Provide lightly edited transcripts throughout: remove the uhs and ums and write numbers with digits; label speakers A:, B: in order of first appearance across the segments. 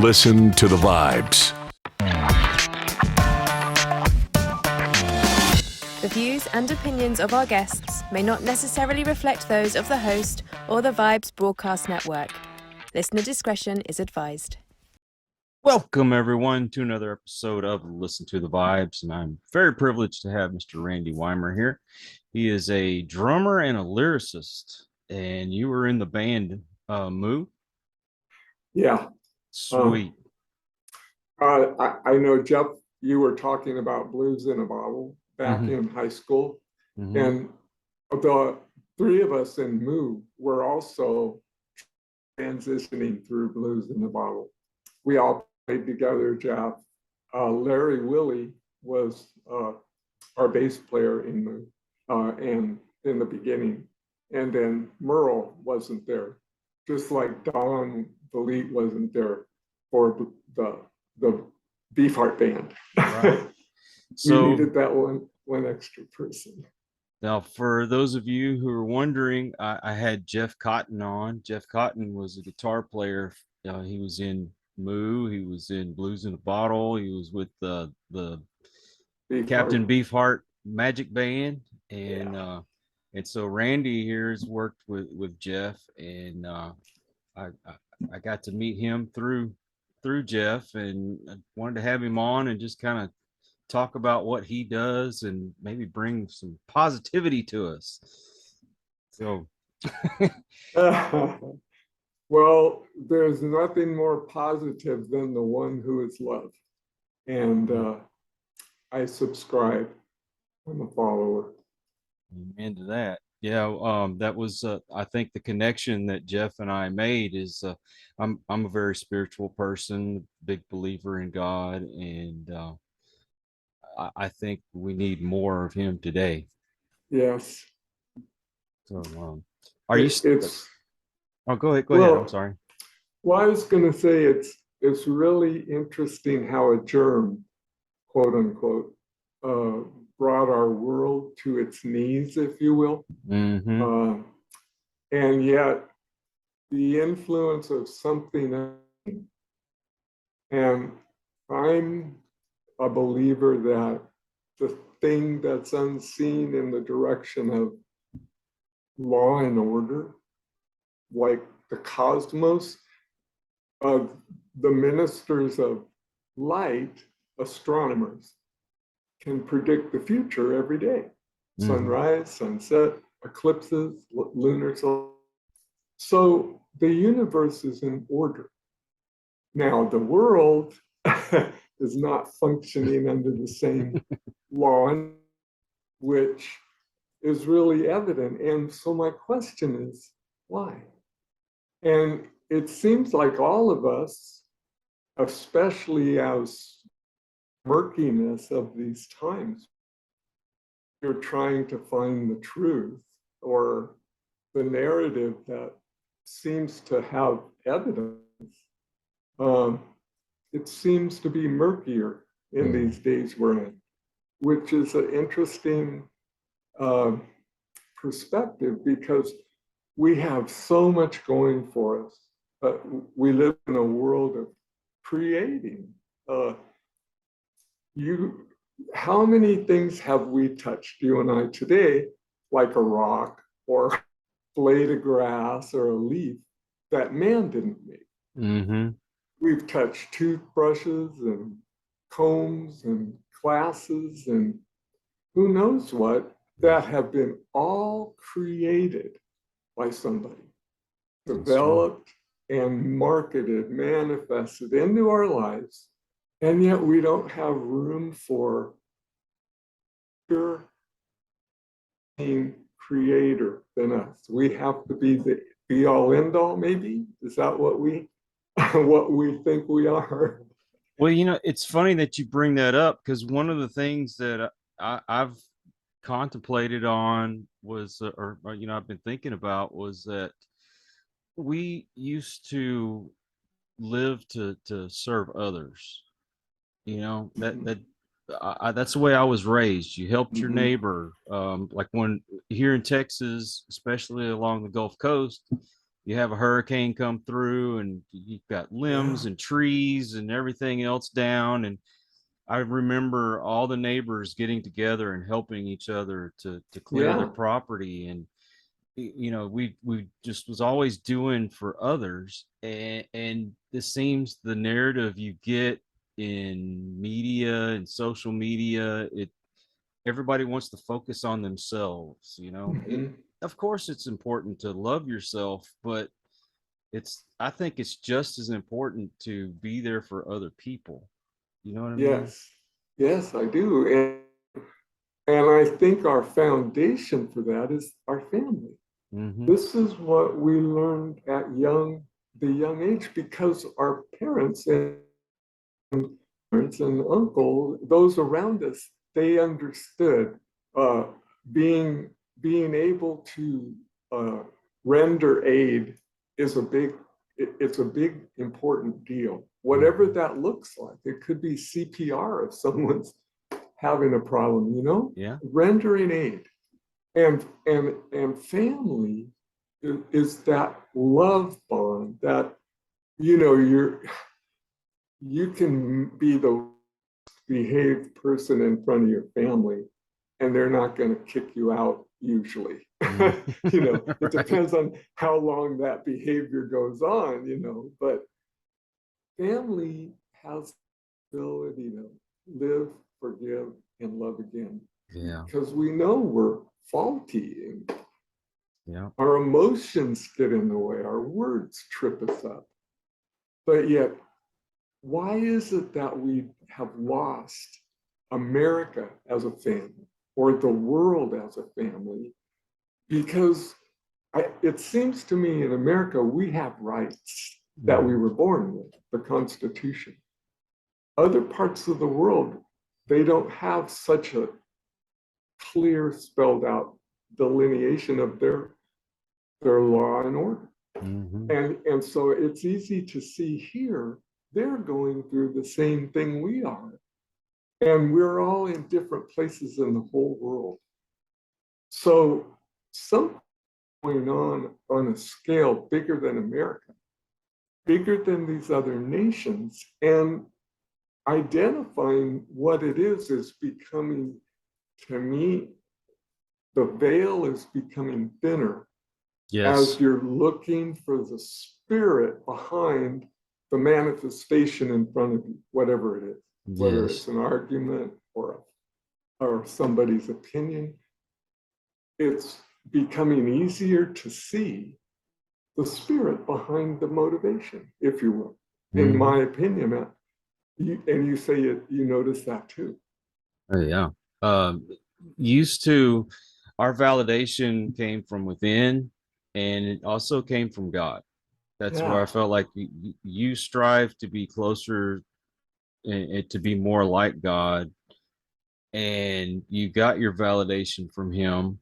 A: Listen to the vibes.
B: The views and opinions of our guests may not necessarily reflect those of the host or the Vibes Broadcast Network. Listener discretion is advised.
C: Welcome, everyone, to another episode of Listen to the Vibes, and I'm very privileged to have Mr. Randy Wimer here. He is a drummer and a lyricist, and you were in the band Moo?
D: Yeah.
C: Sweet.
D: I know, Jeff, you were talking about Blues in a Bottle back in high school. And the three of us in Moo were also transitioning through Blues in a Bottle. We all played together, Jeff. Larry Willie was our bass player in Moo and in the beginning. And then Merle wasn't there, just like Don the lead wasn't there for the Beefheart band.
C: Right. So
D: we needed that one extra person.
C: Now, for those of you who are wondering, I had Jeff Cotton on. Jeff Cotton was a guitar player. He was in Moo. He was in Blues in a Bottle. He was with the Captain Beefheart Magic Band, and so Randy here has worked with Jeff, and I got to meet him through Jeff, and I wanted to have him on and just kind of talk about what he does and maybe bring some positivity to us. So
D: well, there's nothing more positive than the one who is loved, and I subscribe. I'm a follower.
C: Amen to that. Yeah, that was I think the connection that Jeff and I made is I'm a very spiritual person, big believer in God, and I think we need more of him today.
D: Yes.
C: So are you
D: it's
C: oh, go ahead, I'm sorry.
D: Well, I was going to say it's really interesting how a germ, quote unquote, brought our world to its knees, if you will. And yet the influence of something, and I'm a believer that the thing that's unseen in the direction of law and order, like the cosmos, of the ministers of light, astronomers, can predict the future every day. Sunrise, sunset, eclipses, lunar solstice. So the universe is in order. Now the world is not functioning under the same law, which is really evident. And so my question is, why? And it seems like all of us, especially as murkiness of these times, you're trying to find the truth or the narrative that seems to have evidence. It seems to be murkier in these days we're in, which is an interesting perspective, because we have so much going for us. We live in a world of creating. How many things have we touched, you and I, today, like a rock or a blade of grass or a leaf, that man didn't make? We've touched toothbrushes and combs and glasses and who knows what, that have been all created by somebody, developed and marketed, manifested into our lives. And yet we don't have room for pure creator than us. We have to be the be all end all, maybe? Is that what we think we are?
C: Well, it's funny that you bring that up, because one of the things that I've contemplated on was, I've been thinking about, was that we used to live to serve others. That's the way I was raised. You helped your neighbor. Like when here in Texas, especially along the Gulf Coast, you have a hurricane come through and you've got limbs and trees and everything else down. And I remember all the neighbors getting together and helping each other to clear their
D: Yeah.
C: property. And we just was always doing for others. And this seems the narrative you get in media and social media, everybody wants to focus on themselves.
D: Mhm.
C: Of course it's important to love yourself, but I think it's just as important to be there for other people. You know what I mean?
D: Yes. Yes, I do. And I think our foundation for that is our family.
C: Mm-hmm.
D: This is what we learned at the young age, because our parents and uncle, those around us, they understood uh, being being able to uh, render aid is it's a big important deal. Whatever that looks like, it could be CPR if someone's having a problem,
C: Yeah.
D: rendering aid. And family is that love bond that you can be the behaved person in front of your family and they're not going to kick you out usually. It
C: Right.
D: depends on how long that behavior goes on, but family has the ability to live, forgive, and love again,
C: Yeah.
D: because we know we're faulty and
C: Yeah.
D: our emotions get in the way, our words trip us up. But yet, why is it that we have lost America as a family or the world as a family? Because it seems to me in America, we have rights that we were born with, the Constitution. Other parts of the world, they don't have such a clear, spelled out delineation of their law and order.
C: Mm-hmm.
D: And so it's easy to see here, they're going through the same thing we are. And we're all in different places in the whole world. So something going on a scale bigger than America, bigger than these other nations, and identifying what it is becoming, to me, the veil is becoming thinner as
C: Yes.
D: you're looking for the spirit behind the manifestation in front of you, whatever it is, whether it's
C: Yes.
D: an argument or somebody's opinion. It's becoming easier to see the spirit behind the motivation, if you will, in
C: Mm-hmm.
D: my opinion. And you say you notice that too.
C: Oh, yeah. Um, Used to, our validation came from within, and it also came from God. That's where I
D: Yeah.
C: felt like you strive to be closer and to be more like God, and you got your validation from Him.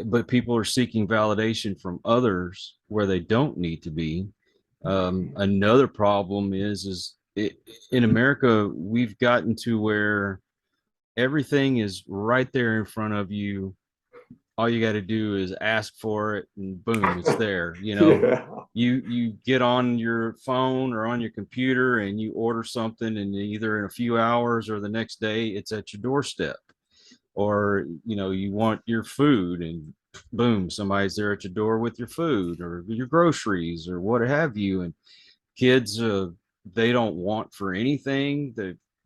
C: But people are seeking validation from others where they don't need to be. Another problem in America, we've gotten to where everything is right there in front of you. All you got to do is ask for it and boom, it's there.
D: Yeah.
C: You get on your phone or on your computer and you order something, and either in a few hours or the next day it's at your doorstep. Or you want your food, and boom, somebody's there at your door with your food or your groceries or what have you. And kids, they don't want for anything.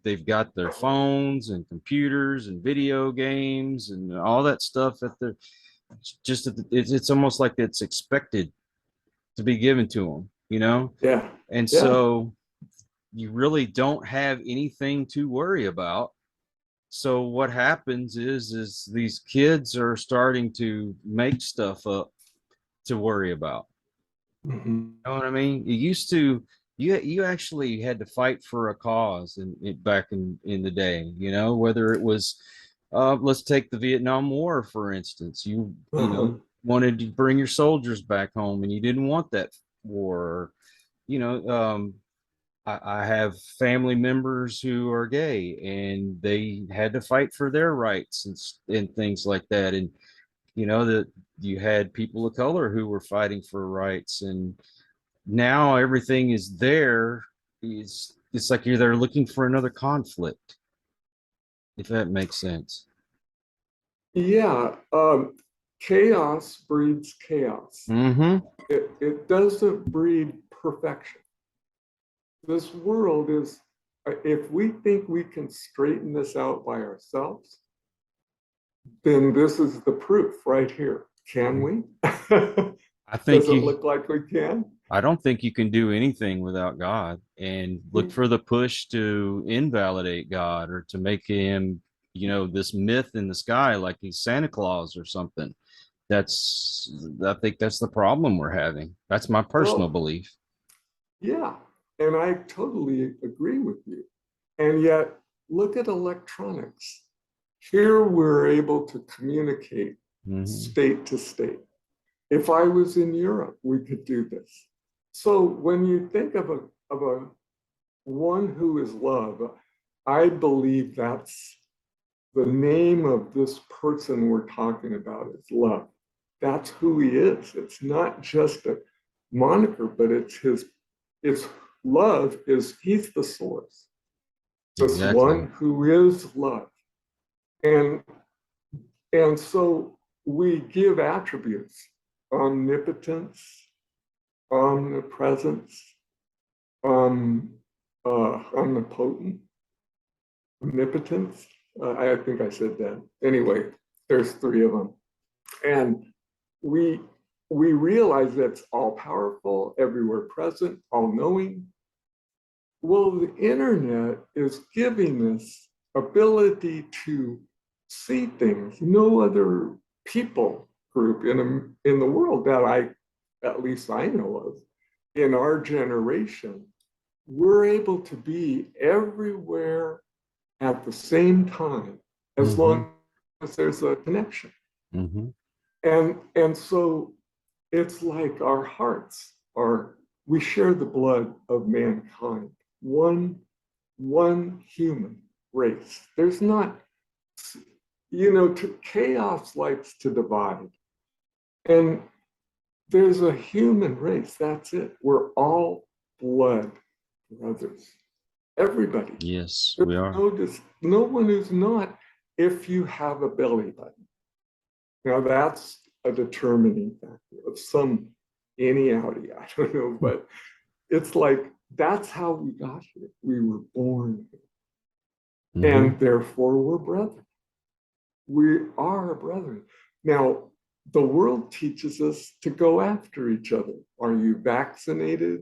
C: They've got their phones and computers and video games and all that stuff at the just at the, it's almost like it's expected to be given to them.
D: Yeah.
C: And
D: Yeah.
C: so you really don't have anything to worry about. So what happens is these kids are starting to make stuff up to worry about.
D: Mhm.
C: You know what I mean? You used to, you actually had to fight for a cause back in the day, whether it was, let's take the Vietnam War, for instance.
D: Uh-huh.
C: Wanted to bring your soldiers back home and you didn't want that war. You know, um, I have family members who are gay and they had to fight for their rights and things like that. And you know, that you had people of color who were fighting for rights, and now everything is there. It's like they're looking for another conflict, if that makes sense.
D: Yeah, chaos breeds chaos.
C: Mm-hmm.
D: It doesn't breed perfection. This world is, if we think we can straighten this out by ourselves, then this is the proof right here. Can we?
C: I
D: Does
C: think
D: it
C: you
D: look like we can?
C: I don't think you can do anything without God, and look for the push to invalidate God or to make him, you know, this myth in the sky like he's Santa Claus or something. I think that's the problem we're having. That's my personal
D: Well,
C: belief.
D: yeah, and I totally agree with you. And yet, look at electronics. Here we're able to communicate
C: Mm-hmm.
D: state to state. If I was in Europe, we could do this. So when you think of a one who is love, I believe that's the name of this person we're talking about is love. That's who he is. It's not just a moniker, but it's love is he's the source. This
C: Exactly.
D: one who is love. And and so we give attributes, omnipotence, omnipresence, um, omnipotent, omnipotence. I think I said that. Anyway, there's three of them, and we we realize that it's all powerful, everywhere present, all knowing. Well, the internet is giving us ability to see things no other people group in the world that at least I know of, in our generation, we're able to be everywhere at the same time as
C: Mm-hmm.
D: long as there's a connection.
C: Mm-hmm.
D: And so it's like our hearts are, we share the blood of mankind, one human race. There's not, chaos likes to divide. And there's a human race, that's it. We're all blood brothers. Everybody.
C: Yes, we
D: There's
C: are.
D: no one who's not if you have a belly button. Now that's a determining factor of any Audi, I don't know, but it's like that's how we got here. We were born here,
C: Mm-hmm.
D: and therefore we're brethren. We are brethren. Now, the world teaches us to go after each other. Are you vaccinated?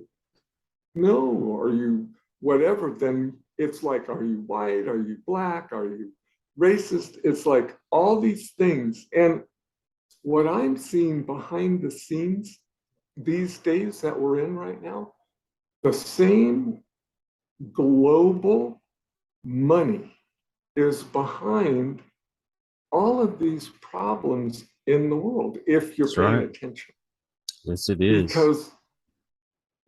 D: No. Are you whatever? Then it's like, are you white? Are you black? Are you racist? It's like all these things. And what I'm seeing behind the scenes these days that we're in right now, the same global money is behind all of these problems in the world, if you're
C: That's
D: paying
C: right.
D: attention.
C: Yes, it is.
D: Because,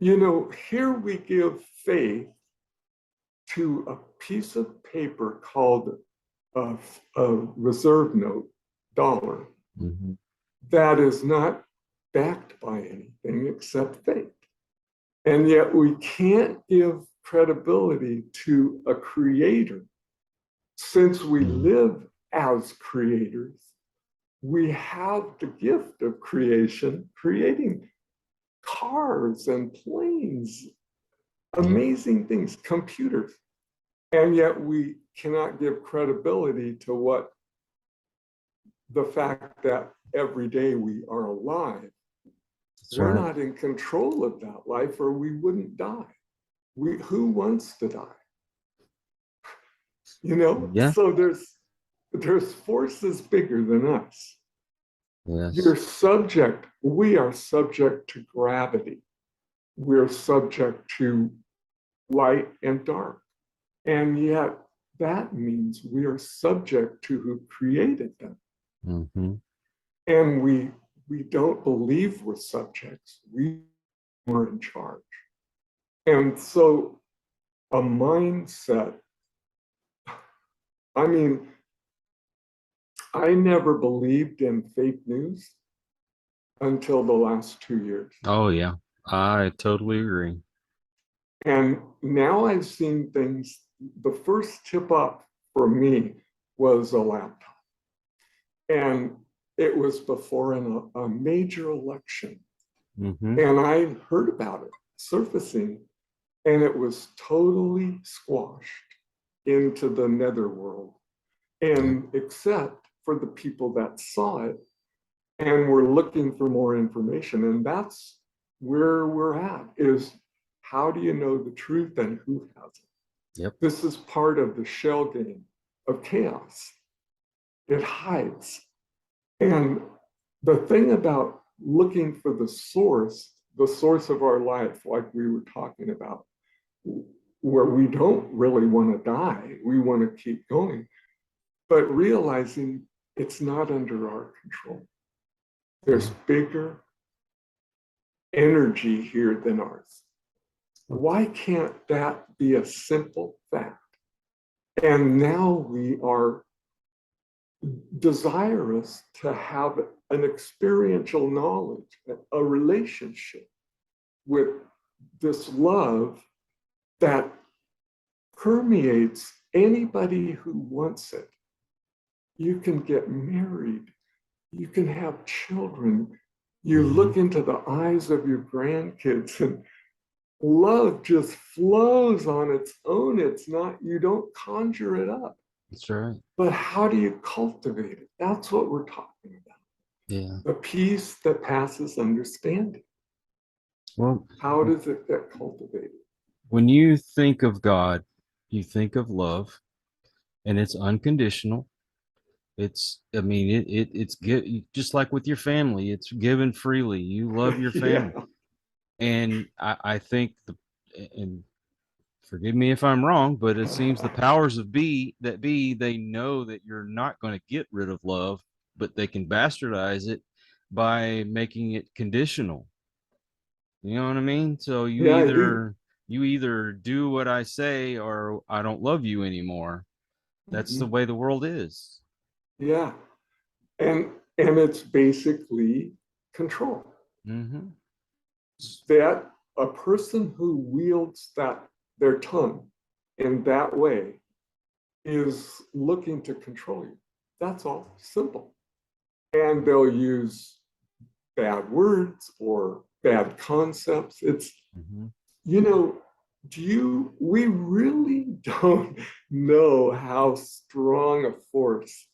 D: here we give faith to a piece of paper called a reserve note, dollar,
C: Mm-hmm.
D: that is not backed by anything except faith. And yet we can't give credibility to a creator. Since we live as creators, we have the gift of creation, creating cars and planes, amazing things, computers. And yet we cannot give credibility to what the fact that every day we are alive.
C: That's
D: We're
C: right.
D: not in control of that life or we wouldn't die. Who wants to die?
C: Yeah.
D: So there's forces bigger than us.
C: Yes.
D: We are subject to gravity. We're subject to light and dark. And yet that means we are subject to who created them.
C: Mm-hmm.
D: And we don't believe we're subjects. We were in charge. And so a mindset, I mean, I never believed in fake news until the last 2 years.
C: Oh yeah, I totally agree.
D: And now I've seen things. The first tip up for me was a laptop. And it was before a major election.
C: Mm-hmm.
D: And I heard about it surfacing, and it was totally squashed into the netherworld. And except for the people that saw it and were looking for more information. And that's where we're at, is how do you know the truth and who has it?
C: Yep.
D: This is part of the shell game of chaos. It hides. And the thing about looking for the source of our life, like we were talking about, where we don't really want to die, we want to keep going, but realizing it's not under our control. There's bigger energy here than ours. Why can't that be a simple fact? And now we are desirous to have an experiential knowledge, a relationship with this love that permeates anybody who wants it. You can get married, you can have children, you look into the eyes of your grandkids, and love just flows on its own. It's not, you don't conjure it up.
C: That's right.
D: But how do you cultivate it? That's what we're talking about.
C: Yeah.
D: The peace that passes understanding.
C: Well,
D: How does it get cultivated?
C: when you think of God, you think of love, and it's unconditional. It's, I mean, it's just like with your family, it's given freely. You love your family.
D: Yeah.
C: And I think and forgive me if I'm wrong, but it seems the powers of they know that you're not going to get rid of love, but they can bastardize it by making it conditional. You know what I mean? So
D: Yeah, I do.
C: you either do what I say or I don't love you anymore. That's the
D: Mhm.
C: way the world is.
D: Yeah. And it's basically control.
C: Mm-hmm.
D: That a person who wields their tongue in that way is looking to control you. That's all. Simple. And they'll use bad words or bad concepts. It's,
C: Mm-hmm.
D: you know, we really don't know how strong a force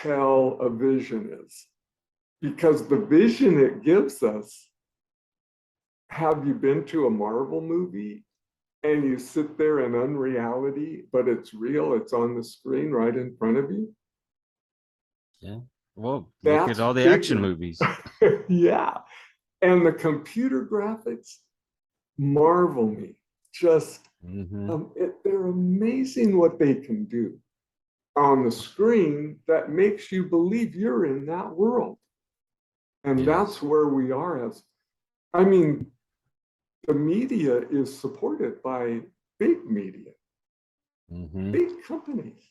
D: television is, because the vision it gives us. Have you been to a Marvel movie and you sit there in unreality, but it's real, it's on the screen right in front of you?
C: Yeah. Well, look at
D: That's
C: all the action
D: bigger.
C: movies.
D: Yeah. And the computer graphics marvel me. Just,
C: Mm-hmm.
D: they're amazing what they can do on the screen that makes you believe you're in that world. And
C: Yes.
D: that's where we are as, I mean, the media is supported by big media,
C: Mm-hmm.
D: big companies.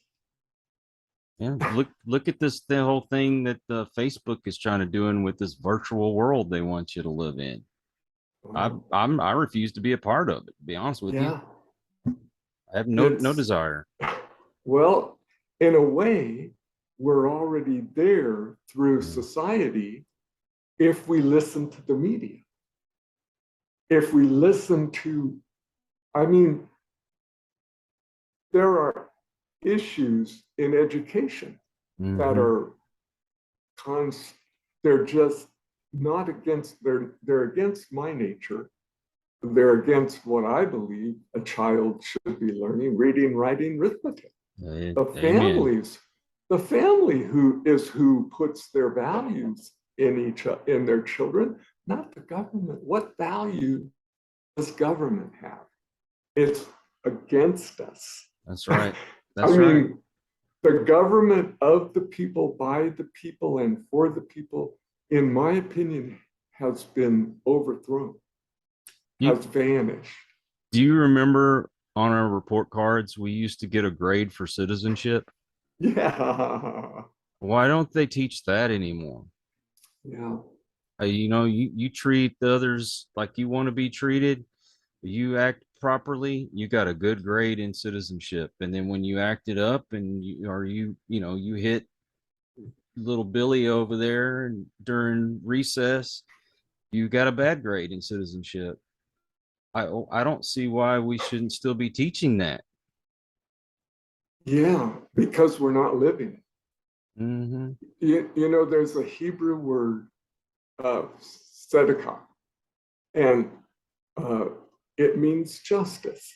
C: Yeah, look at the whole thing that Facebook is trying to do with this virtual world they want you to live in. I refuse to be a part of it, to be honest with you.
D: Yeah,
C: I have no desire.
D: well, in a way, we're already there through
C: Mm.
D: society if we listen to the media. If we listen to, I mean, there are issues in education that
C: Mm-hmm.
D: are they're just not against, they're against my nature. They're against what I believe a child should be learning: reading, writing, arithmetic. The
C: Amen.
D: families, the family who puts their values in their children, not the government. What value does government have? It's against us.
C: That's right.
D: I
C: That's right.
D: mean, the government of the people, by the people, and for the people, in my opinion, has been overthrown,
C: You
D: has vanished.
C: do you remember on our report cards we used to get a grade for citizenship?
D: Yeah.
C: Why don't they teach that anymore?
D: Yeah.
C: You treat the others like you want to be treated. You act properly, you got a good grade in citizenship. And then when you act it up and you hit little Billy over there and during recess, you got a bad grade in citizenship. I don't see why we shouldn't still be teaching that.
D: Yeah, because we're not living.
C: Mm-hmm.
D: There's a Hebrew word, tzedakah, and uh, it means justice,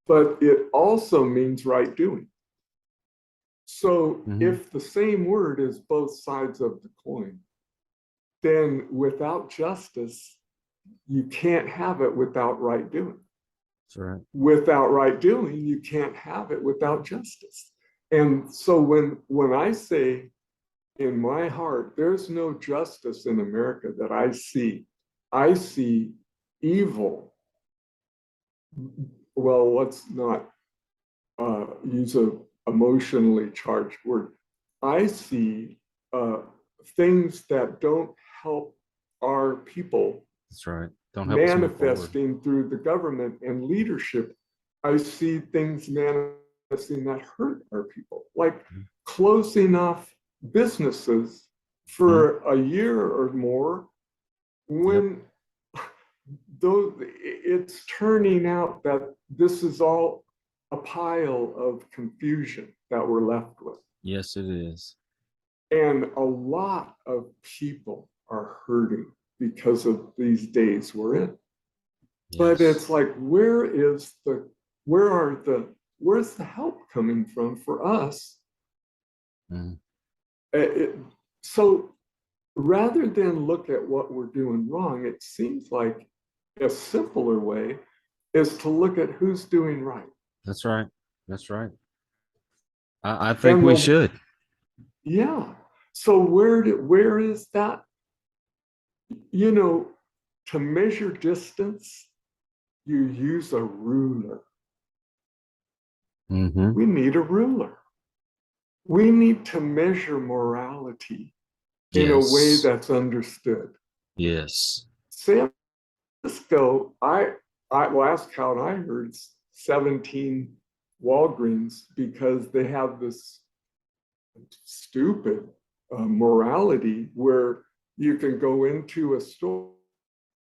D: but it also means right doing. So if the same word is both sides of the coin, then without justice, you can't have it without right doing.
C: That's right.
D: Without right doing, you can't have it without justice. And so when I say in my heart, there's no justice in America that I see evil. Well, let's not use a emotionally charged word. I see things that don't help our people.
C: That's right. Don't help us move forward.
D: Manifesting through the government and leadership. I see things manifesting that hurt our people, like closing off businesses for a year or more when though it's turning out that this is all a pile of confusion that we're left with.
C: Yes, it is.
D: And a lot of people are hurting because of these days we're in. Yes. But it's like, where's the help coming from for us? So rather than look at what we're doing wrong, it seems like a simpler way is to look at who's doing right.
C: That's right. That's right. I think we should.
D: Yeah. So where is that? To measure distance, you use a ruler. We need a ruler. We need to measure morality in a way that's understood.
C: Yes.
D: San Francisco, last count I heard 17 Walgreens because they have this stupid morality where you can go into a store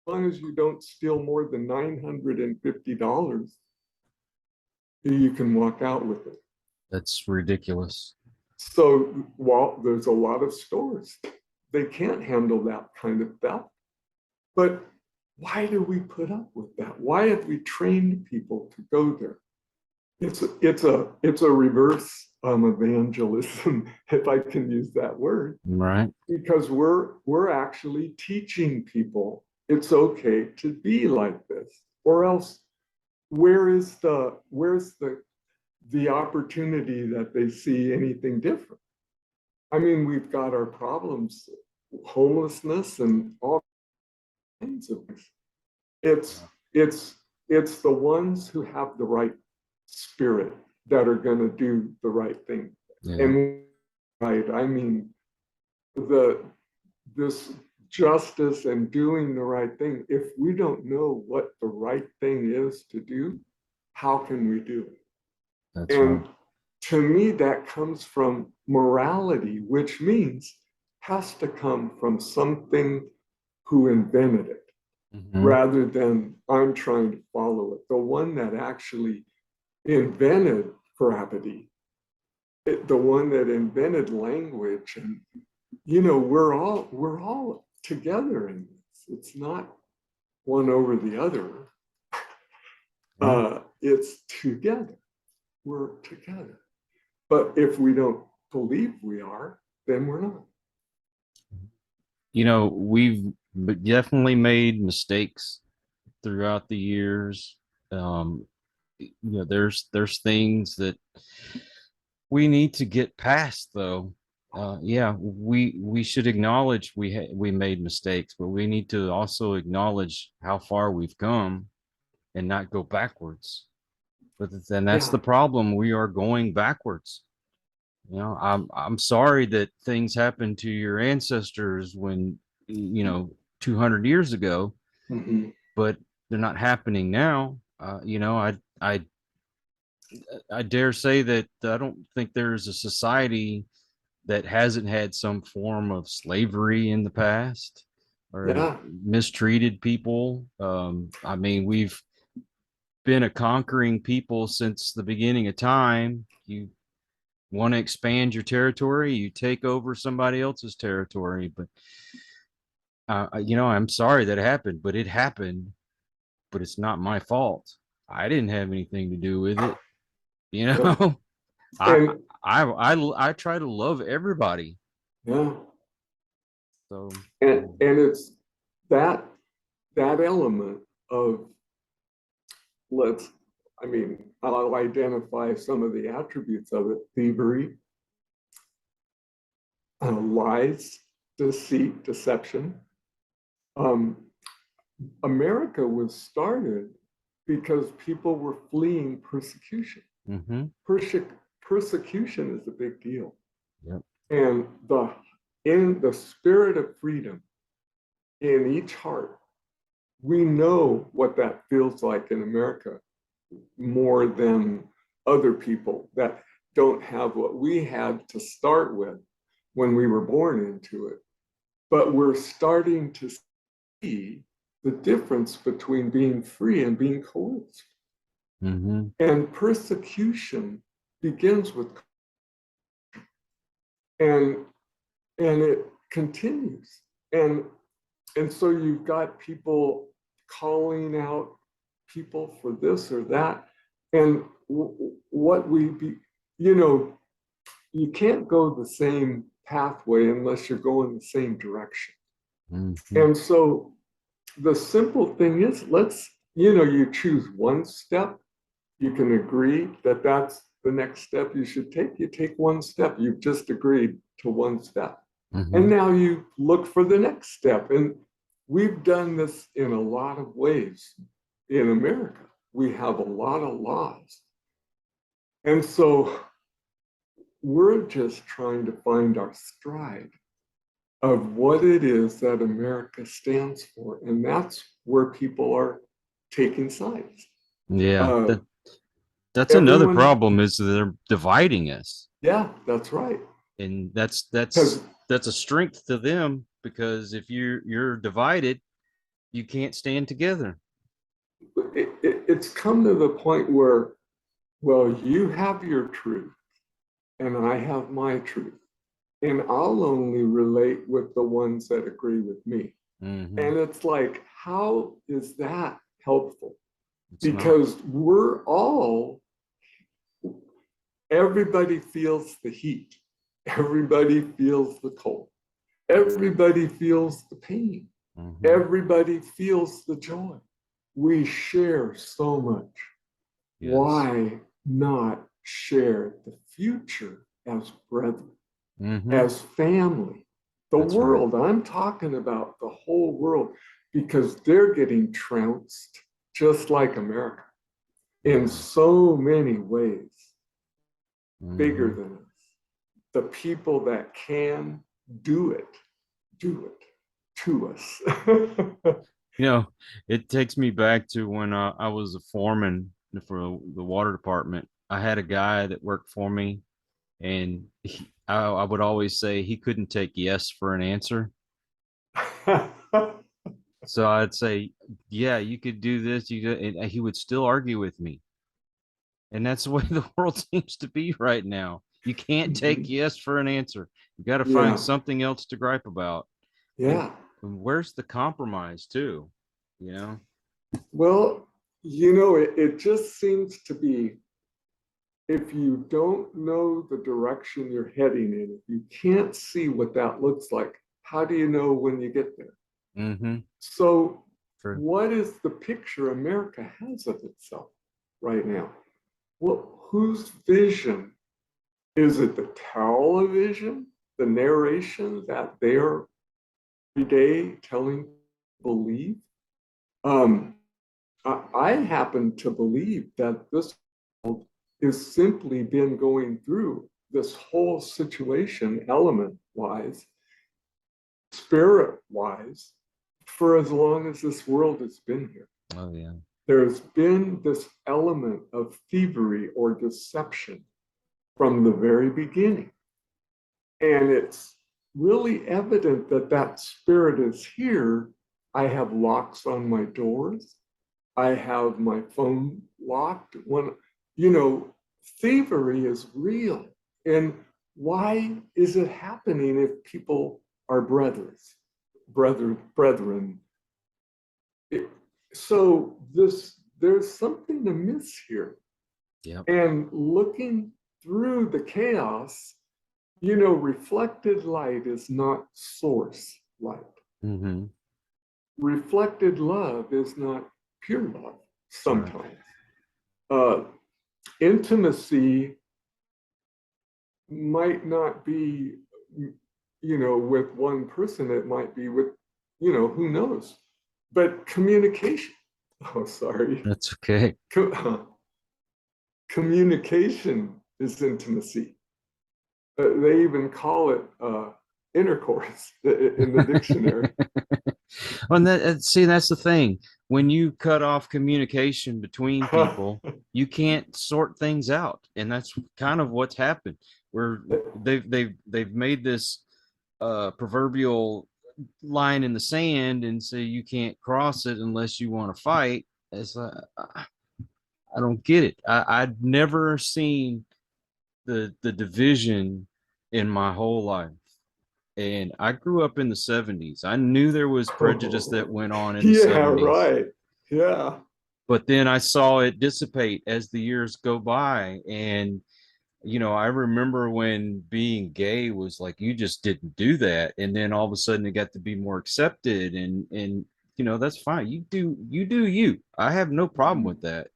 D: as long as you don't steal more than $950, you can walk out with it.
C: That's ridiculous.
D: So there's a lot of stores, they can't handle that kind of theft. But why do we put up with that? Why have we trained people to go there? It's a reverse evangelism, if I can use that word.
C: Right.
D: Because we're actually teaching people it's okay to be like this, or else where's the opportunity that they see anything different? I mean, we've got our problems, homelessness and all kinds of things. It's the ones who have the right spirit that are going to do the right thing. Yeah. And right, I mean, this justice and doing the right thing, if we don't know what the right thing is to do, how can we do it?
C: That's right.
D: To me, that comes from morality, which means has to come from something who invented it, rather than I'm trying to follow it. The one that actually invented gravity, the one that invented language, and we're all together in this. It's not one over the other. It's together. We're together. But if we don't believe we are, then we're not.
C: We've definitely made mistakes throughout the years. There's things that we need to get past, though. We should acknowledge we made mistakes, but we need to also acknowledge how far we've come and not go backwards. But then that's the problem. We are going backwards. I'm sorry that things happened to your ancestors when 200 years ago,
D: Mhm.
C: but they're not happening now. I dare say that I don't think there's a society that hasn't had some form of slavery in the past or
D: Yeah,
C: mistreated people. I mean, we've been a conquering people since the beginning of time. You want to expand your territory, you take over somebody else's territory. But I'm sorry that happened, but it happened. But it's not my fault. I didn't have anything to do with it. You
D: yeah,
C: know, I
D: and
C: I try to love everybody.
D: yeah,
C: So
D: and it's that that element of let's, I mean, I'll identify some of the attributes of it: thievery, lies, deceit, deception. Um, America was started because people were fleeing persecution.
C: mhm.
D: Persecution is a big deal.
C: Yep.
D: And in the spirit of freedom in each heart, we know what that feels like in America more than other people that don't have what we had to start with when we were born into it. But we're starting to see the difference between being free and being coerced.
C: Mhm.
D: And persecution begins with, and and it continues. And so you've got people calling out people for this or that. And what we be, you know, you can't go the same pathway unless you're going the same direction.
C: Mhm.
D: And so the simple thing is, you choose one step. You can agree that that's the next step you should take. You take one step. You've just agreed to one step. And
C: Mhm.
D: now you look for the next step. And we've done this in a lot of ways in America. We have a lot of laws. And so we're just trying to find our stride of what it is that America stands for. And that's where people are taking sides.
C: Yeah,
D: Uh,
C: that's another
D: Everyone,
C: problem is they're dividing us.
D: yeah, that's right.
C: And
D: Because
C: that's a strength to them because if you're divided, you can't stand together.
D: it's come to the point where, well, you have your truth and I have my truth. And I'll only relate with the ones that agree with me.
C: Mhm.
D: And it's like, how is that helpful?
C: It's not.
D: Because everybody feels the heat, everybody feels the cold, everybody feels the pain,
C: Mhm.
D: everybody feels the joy. We share so much.
C: Yes.
D: Why not share the future as brethren,
C: Mhm.
D: as family? The
C: That's right.
D: world, I'm talking about the whole world, because they're getting trounced just like America in
C: Yeah.
D: so many ways, bigger
C: Mhm.
D: than us. The people that can do it, do it to us.
C: You know, it takes me back to when I was a foreman for the water department. I had a guy that worked for me, and I would always say he couldn't take yes for an answer. So I'd say, "Yeah, you could do this." And he would still argue with me, and that's the way the world seems to be right now. You can't take yes for an answer. You got to find
D: Yeah,
C: something else to gripe about. And
D: yeah.
C: where's the compromise, too? You know?
D: Well, it just seems to be, if you don't know the direction you're heading in, if you can't see what that looks like, how do you know when you get there?
C: Mm-hmm.
D: So,
C: True.
D: what is the picture America has of itself right now? Well, whose vision? Is it the television, the narration that they're every day telling believe? Um, I happen to believe that this world is simply been going through this whole situation, element-wise, spirit-wise, for as long as this world has been here.
C: Oh, yeah.
D: There's been this element of thievery or deception from the very beginning. And it's really evident that that spirit is here. I have locks on my doors. I have my phone locked. When, thievery is real. And why is it happening if people are brethren? So there's something amiss here.
C: Yep.
D: And looking through the chaos, reflected light is not source light.
C: Mm-hmm.
D: Reflected love is not pure love sometimes. Intimacy might not be, with one person, it might be with, who knows. But communication, oh, sorry.
C: That's okay.
D: Communication is intimacy. They even call it intercourse in the dictionary.
C: And that's the thing. When you cut off communication between people, you can't sort things out, and that's kind of what's happened. Where they've made this proverbial line in the sand and say you can't cross it unless you want to fight. It's I don't get it. I'd never seen the division in my whole life. And I grew up in the 70s. I knew there was prejudice that went on in the 70s.
D: Right. Yeah.
C: But then I saw it dissipate as the years go by. And, I remember when being gay was like, you just didn't do that. And then all of a sudden it got to be more accepted. And that's fine. You do you. I have no problem with that.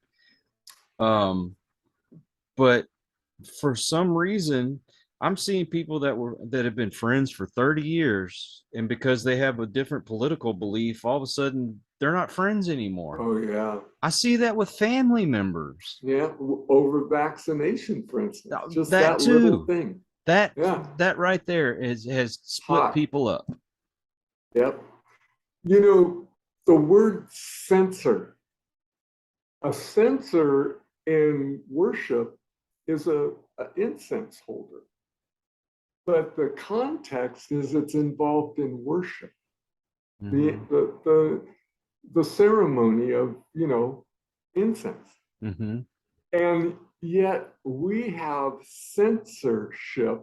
C: But for some reason, I'm seeing people that have been friends for 30 years, and because they have a different political belief, all of a sudden they're not friends anymore.
D: Oh, yeah.
C: I see that with family members.
D: Yeah, over vaccination, for instance. Just
C: that too.
D: Little thing.
C: That right there has split people up.
D: Yep. The word censer. A censer in worship is an incense holder. But the context is it's involved in worship. Mm-hmm. The ceremony of, incense.
C: Mm-hmm.
D: And yet we have censorship,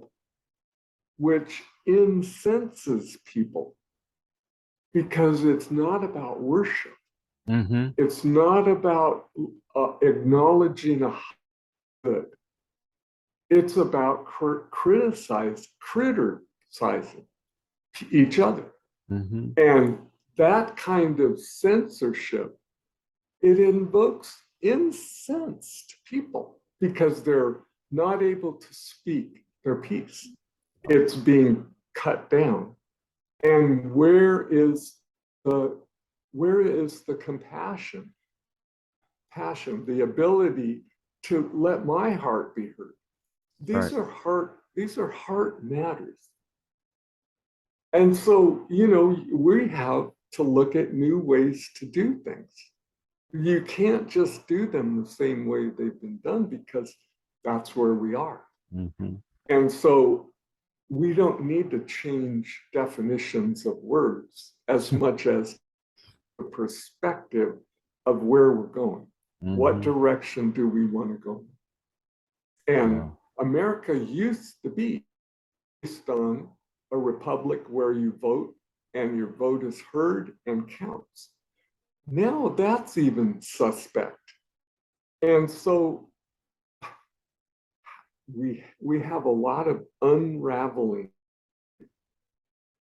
D: which incenses people because it's not about worship.
C: Mm-hmm.
D: It's not about acknowledging a good. It's about criticizing each other.
C: Mm-hmm.
D: And that kind of censorship, it invokes incensed people because they're not able to speak their piece. It's being cut down. And where is the compassion, passion, the ability to let my heart be heard? These are heart matters. And so, we have to look at new ways to do things. You can't just do them the same way they've been done because that's where we are.
C: Mm-hmm.
D: And so we don't need to change definitions of words as much as the perspective of where we're going. Mm-hmm. What direction do we want to go? And America used to be based on a republic where you vote and your vote is heard and counts. Now that's even suspect. And so we have a lot of unraveling.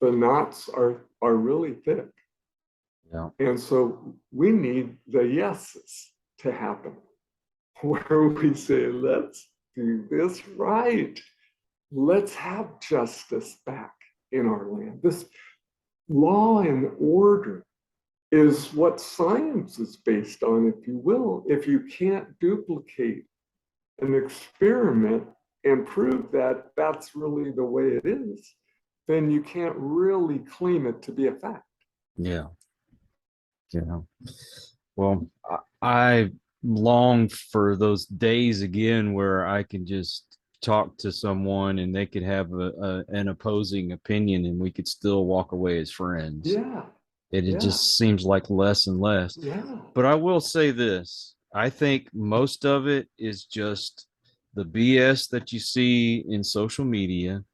D: The knots are really thick.
C: Yeah.
D: And so we need the yeses to happen, where we say, let's do this right. Let's have justice back in our land. This law and order is what science is based on, if you will. If you can't duplicate an experiment and prove that that's really the way it is, then you can't really claim it to be a fact.
C: Yeah. Yeah. Well, I long for those days again where I can just talk to someone and they could have an opposing opinion and we could still walk away as friends.
D: Yeah.
C: It just seems like less and less.
D: Yeah.
C: But I will say this. I think most of it is just the BS that you see in social media.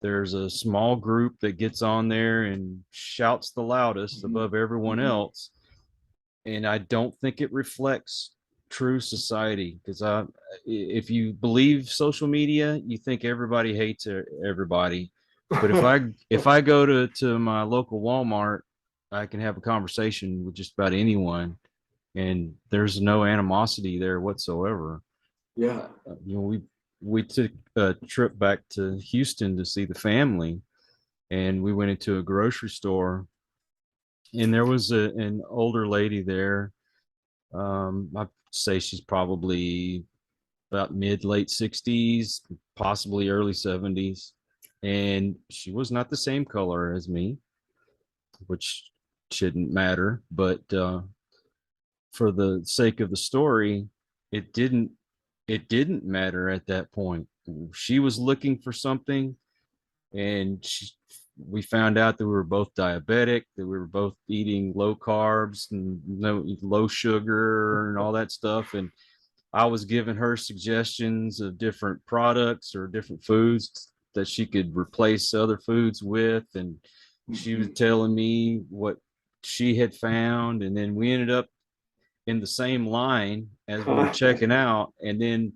C: There's a small group that gets on there and shouts the loudest above everyone else. And I don't think it reflects true society, because if you believe social media, you think everybody hates everybody. But if I go to my local Walmart, I can have a conversation with just about anyone, and there's no animosity there whatsoever.
D: Yeah.
C: We took a trip back to Houston to see the family, and we went into a grocery store, and there was an older lady there. I'd say she's probably about mid late 60s, possibly early 70s, and she was not the same color as me, which shouldn't matter, but for the sake of the story, it didn't it didn't matter at that point. She was looking for something, and we found out that we were both diabetic, that we were both eating low carbs and no low sugar and all that stuff. And I was giving her suggestions of different products or different foods that she could replace other foods with. And she was telling me what she had found. And then we ended up in the same line as we were checking out. And then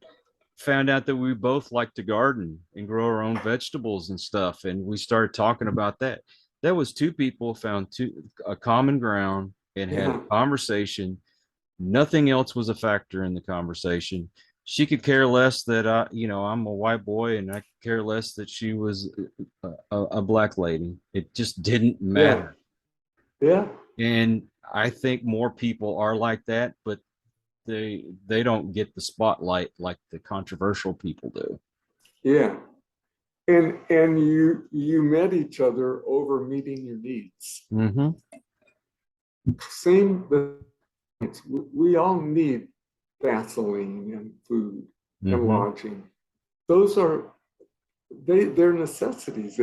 C: found out that we both like to garden and grow our own vegetables and stuff. And we started talking about that. That was two people found a common ground and had a conversation. Nothing else was a factor in the conversation. She could care less that I'm a white boy, and I could care less that she was a black lady. It just didn't matter.
D: Yeah.
C: And I think more people are like that, but they don't get the spotlight like the controversial people do.
D: Yeah. And you met each other over meeting your needs.
C: Mm-hmm.
D: Same, we all need gasoline and food and lodging. Those are they're necessities.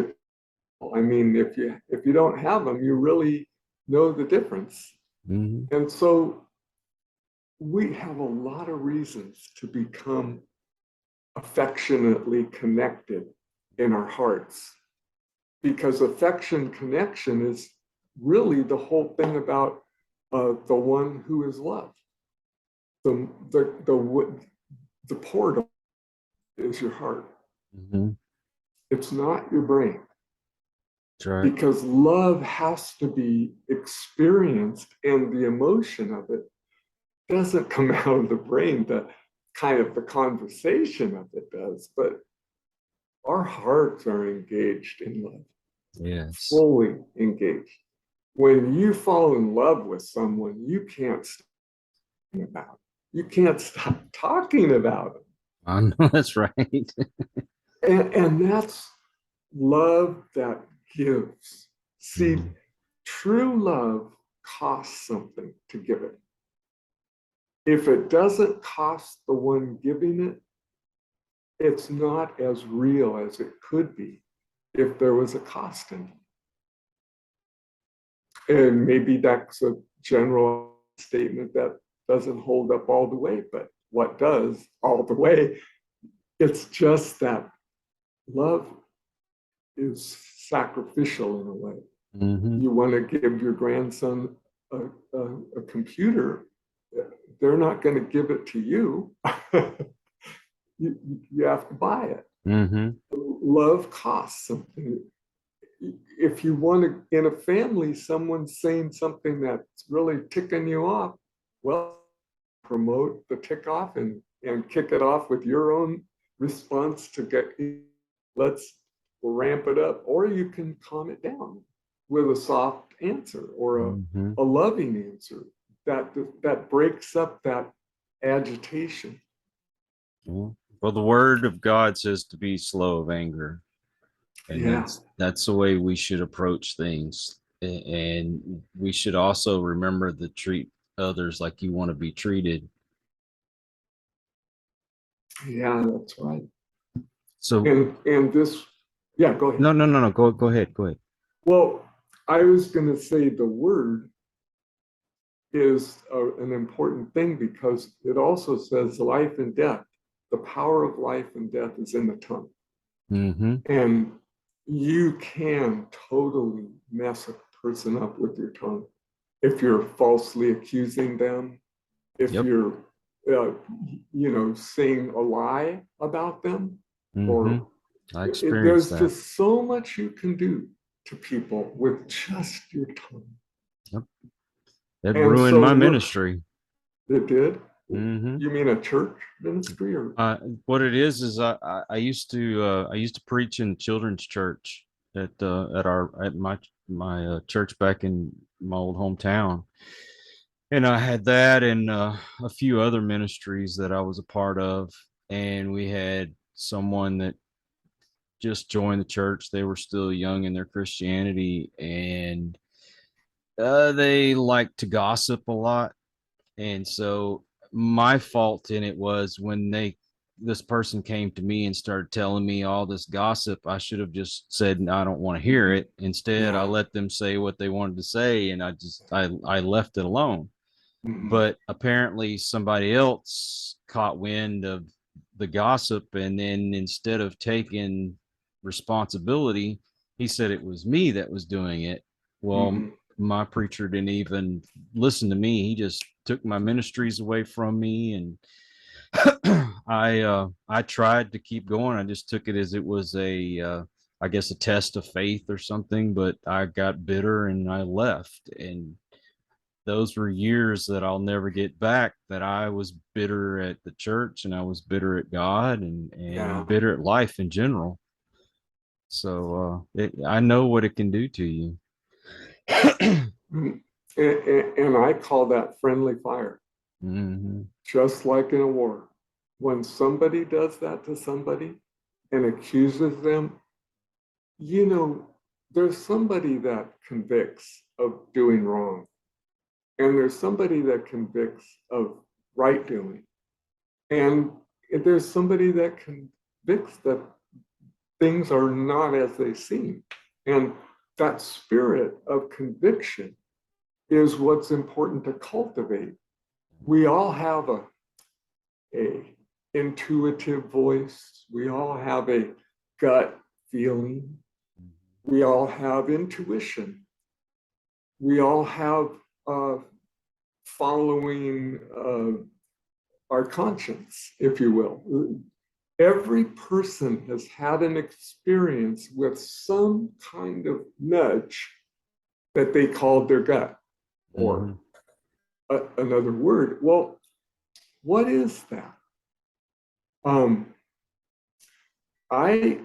D: I mean, if you don't have them, you really know the difference.
C: Mm-hmm.
D: And so we have a lot of reasons to become affectionately connected in our hearts, because connection is really the whole thing about the one who is loved. The portal is your heart.
C: Mm-hmm.
D: It's not your brain.
C: That's right.
D: Because love has to be experienced, and the emotion of it doesn't come out of the brain. The kind of the conversation of it does, but our hearts are engaged in love.
C: Yes.
D: Fully engaged. When you fall in love with someone, you can't stop about it. You can't stop talking about it.
C: I know, that's right.
D: And that's love that gives. See, true love costs something to give it. If it doesn't cost the one giving it, it's not as real as it could be if there was a cost in it. And maybe that's a general statement that doesn't hold up all the way, but what does all the way? It's just that love is sacrificial in a way.
C: Mm-hmm.
D: You want to give your grandson a computer, they're not going to give it to you. You have to buy it.
C: Mm-hmm.
D: Love costs something. If you want to, in a family, someone's saying something that's really ticking you off, well, promote the tick off and kick it off with your own response to let's ramp it up, or you can calm it down with a soft answer or a loving answer that breaks up that agitation.
C: Well, Well, the word of God says to be slow of anger. And
D: Yeah.
C: that's the way we should approach things. And we should also remember to treat others like you want to be treated.
D: Yeah, that's right.
C: So
D: And this, yeah, go ahead.
C: no. Go ahead. Go ahead.
D: Well, I was going to say the word is an important thing because it also says life and death. The power of life and death is in the tongue.
C: Mm-hmm.
D: And you can totally mess a person up with your tongue if you're falsely accusing them, if you're, saying a lie about them, or
C: I experienced
D: there's
C: that.
D: just so much you can do to people with just your tongue.
C: Yep. It
D: And
C: ruined
D: so
C: my ministry.
D: It did?
C: Mm-hmm.
D: You mean a church ministry, or?
C: What it is I used to preach in children's church at my church back in my old hometown, and I had that and a few other ministries that I was a part of, and we had someone that just joined the church. They were still young in their Christianity, and they liked to gossip a lot. And so my fault in it was when this person came to me and started telling me all this gossip, I should have just said, no, I don't want to hear it. Instead, I let them say what they wanted to say, and I left it alone. But apparently somebody else caught wind of the gossip, and then instead of taking responsibility, he said it was me that was doing it. Well, my preacher didn't even listen to me. He just took my ministries away from me, and I tried to keep going. I just took it as it was I guess a test of faith or something, but I got bitter and I left. And those were years that I'll never get back, that I was bitter at the church, and I was bitter at God, and bitter at life in general. So I know what it can do to you.
D: And I call that friendly fire. Just like in a war. When somebody does that to somebody and accuses them, there's somebody that convicts of doing wrong. And there's somebody that convicts of right doing. And there's somebody that convicts that things are not as they seem. And that spirit of conviction is what's important to cultivate. We all have a intuitive voice. We all have a gut feeling. We all have intuition. We all have following our conscience, if you will. Every person has had an experience with some kind of nudge that they called their gut, or another word. Well, what is that? I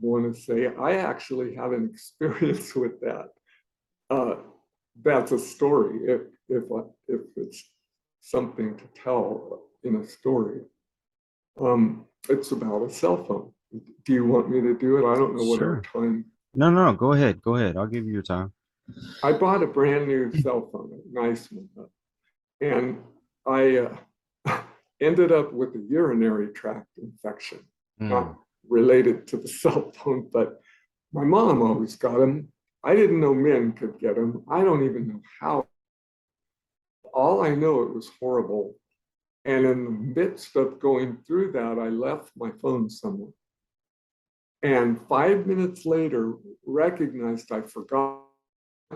D: want to say I actually had an experience with that. That's a story. If it's something to tell in a story, it's about a cell phone. Do you want me to do it? I don't know what our time.
C: No. Go ahead. I'll give you your time.
D: I bought a brand new cell phone, a nice one, and I ended up with a urinary tract infection, not related to the cell phone, but my mom always got them. I didn't know men could get them. I don't even know how. All I know, it was horrible. And in the midst of going through that, I left my phone somewhere. And 5 minutes later, recognized I forgot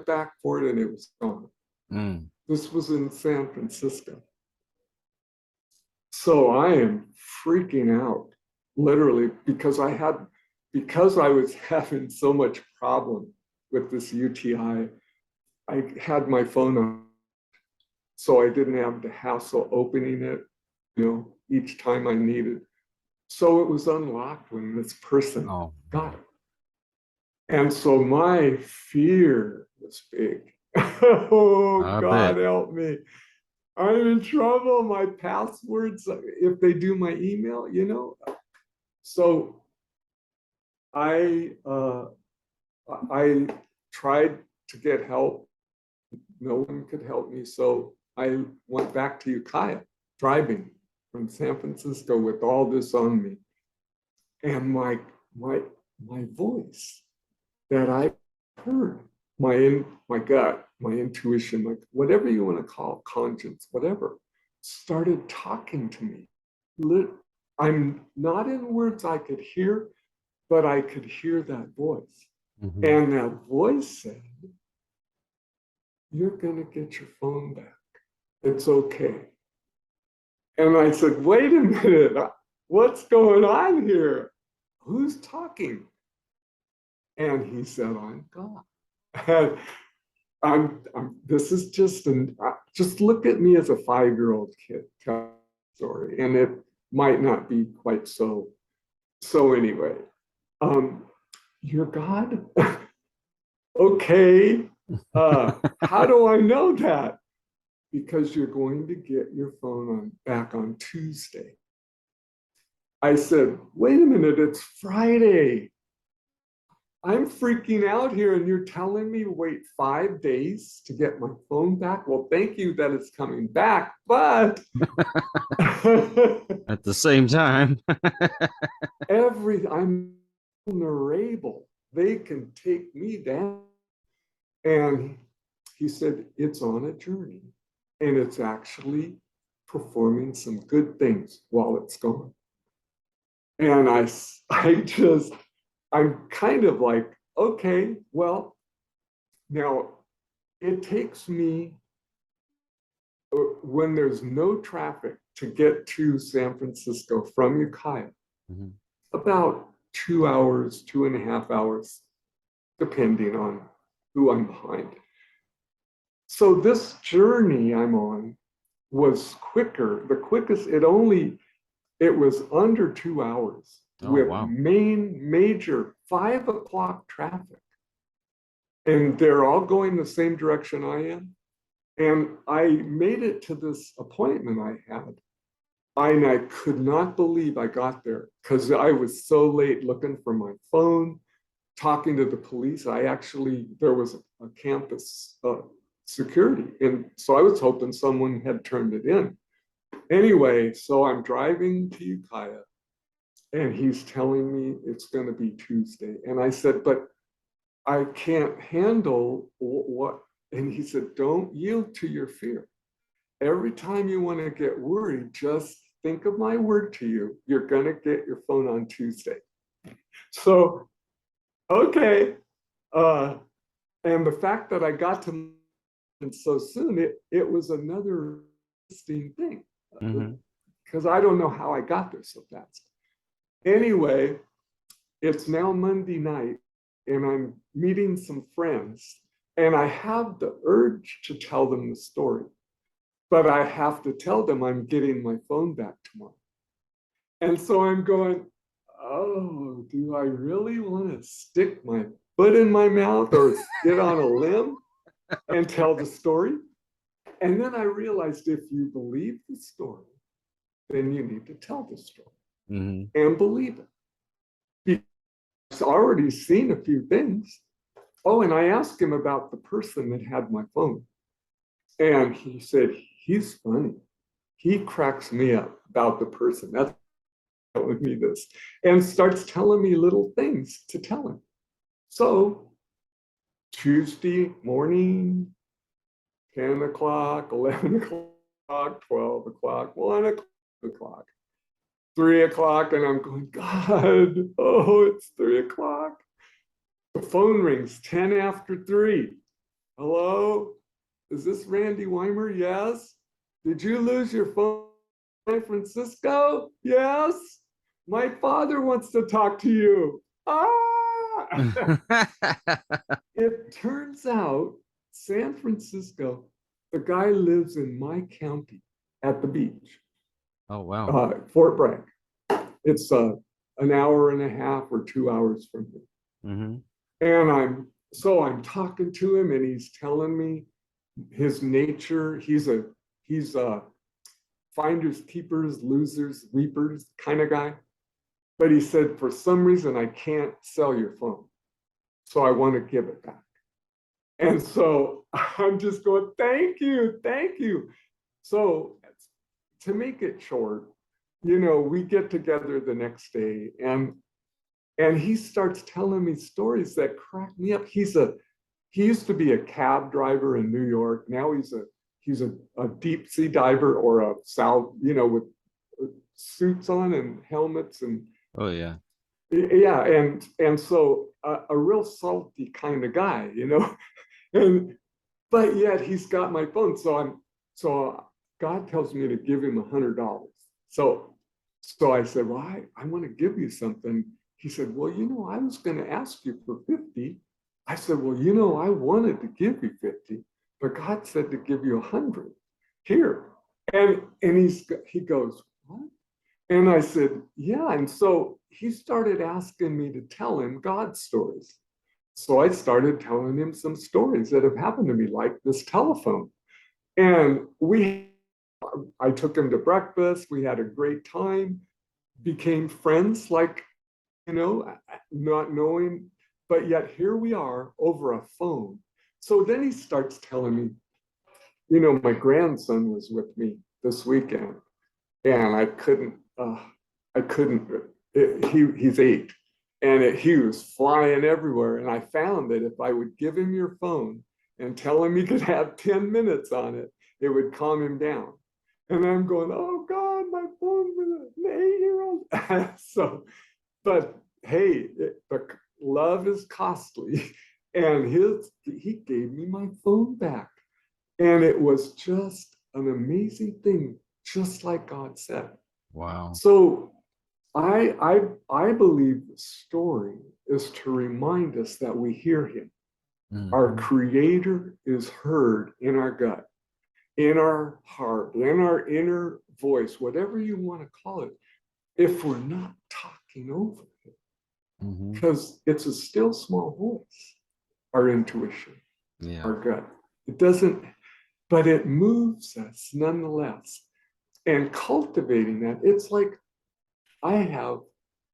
D: back for it, and it was gone. This was in San Francisco. So I am freaking out, literally, because I was having so much problem with this UTI. I had my phone on, so I didn't have the hassle opening it, each time I needed. So it was unlocked when this person got it. And so my fear was big. Oh, God help me. I'm in trouble. My passwords, if they do my email, So I tried to get help. No one could help me. So I went back to Ukiah, driving from San Francisco with all this on me. And my voice that I heard, my gut, my intuition, like whatever you want to call conscience, whatever, started talking to me. I'm not in words I could hear, but I could hear that voice.
C: Mhm.
D: And that voice said, "You're going to get your phone back. It's okay." And I said, "Wait a minute, what's going on here? Who's talking?" And he said, "I'm God." And this is just look at me as a 5-year-old kid telling a story, and it might not be quite so. So anyway, you're God? Okay. How do I know that? Because you're going to get your phone back on Tuesday. I said, "Wait a minute, it's Friday. I'm freaking out here, and you're telling me to wait 5 days to get my phone back? Well, thank you that it's coming back, but
C: At the same time.
D: I'm vulnerable. They can take me down." And he said, "It's on a journey, and it's actually performing some good things while it's gone." And I'm kind of like, okay, well, now it takes me, when there's no traffic, to get to San Francisco from Ukiah,
C: Mhm.
D: about 2 hours, 2.5 hours, depending on who I'm behind. So this journey I'm on was quicker. The quickest, it was under 2 hours
C: Oh,
D: with
C: wow.
D: major 5 o'clock traffic. And they're all going the same direction I am. And I made it to this appointment I had. And I could not believe I got there because I was so late looking for my phone, talking to the police. There was a campus security. And so I was hoping someone had turned it in. Anyway, so I'm driving to Ukiah, and he's telling me it's going to be Tuesday. And I said, "But I can't handle what?" And he said, "Don't yield to your fear. Every time you want to get worried, just think of my word to you. You're going to get your phone on Tuesday." So, okay. And the fact that I got to so soon, it was another interesting thing,
C: Mhm.
D: because I don't know how I got there so fast. Anyway, it's now Monday night, and I'm meeting some friends, and I have the urge to tell them the story, but I have to tell them I'm getting my phone back tomorrow. And so I'm going, "Oh, do I really want to stick my foot in my mouth or get on a limb and tell the story?" And then I realized, if you believe the story, then you need to tell the story
C: Mhm.
D: and believe it. He's already seen a few things. Oh, and I asked him about the person that had my phone. And he said, "He's funny. He cracks me up about the person that's telling me this," and starts telling me little things to tell him. So Tuesday morning, 10 o'clock, 11 o'clock, 12 o'clock, 1 o'clock, 3 o'clock, and I'm going, "God, oh, it's 3 o'clock." The phone rings 10 after 3. "Hello? Is this Randy Wimer?" "Yes." "Did you lose your phone in San Francisco?" "Yes." "My father wants to talk to you." Ah! It turns out San Francisco, the guy lives in my county at the beach,
C: Oh, wow.
D: Fort Bragg. It's an hour and a half or 2 hours from here.
C: Mhm.
D: And I'm talking to him, and he's telling me his nature. He's a He's a finders, keepers, losers, weepers kind of guy. But he said, for some reason, I can't sell your phone. So I want to give it back. And so I'm just going, thank you, thank you. So to make it short, you know, we get together the next day and he starts telling me stories that crack me up. He used to be a cab driver in New York. Now he's a deep sea diver or a south, you know, with suits on and helmets and
C: Oh yeah.
D: yeah, and so a real salty kind of guy, you know, but yet he's got my phone. So God tells me to give him $100. So I said, well, I want to give you something. He said, well, you know, I was going to ask you for 50. I said, well, you know, I wanted to give you 50, but God said to give you 100 here. And he goes, what? And I said, yeah. And so he started asking me to tell him God stories. So I started telling him some stories that have happened to me, like this telephone. And I took him to breakfast. We had a great time, became friends, like, you know, not knowing, but yet here we are over a phone. So then he starts telling me, you know, my grandson was with me this weekend and he's 8 and he was flying everywhere. And I found that if I would give him your phone and tell him he could have 10 minutes on it, it would calm him down. And I'm going, oh God, my phone with an 8-year-old. So, but hey, the love is costly. And he gave me my phone back. And it was just an amazing thing, just like God said.
C: Wow.
D: So I believe the story is to remind us that we hear him.
C: Mm-hmm.
D: Our Creator is heard in our gut, in our heart, in our inner voice, whatever you want to call it, if we're not talking over it.
C: Mm-hmm.
D: Because it's a still small voice, our intuition,
C: Yeah.
D: our gut. It doesn't, but it moves us nonetheless. And cultivating that, it's like I have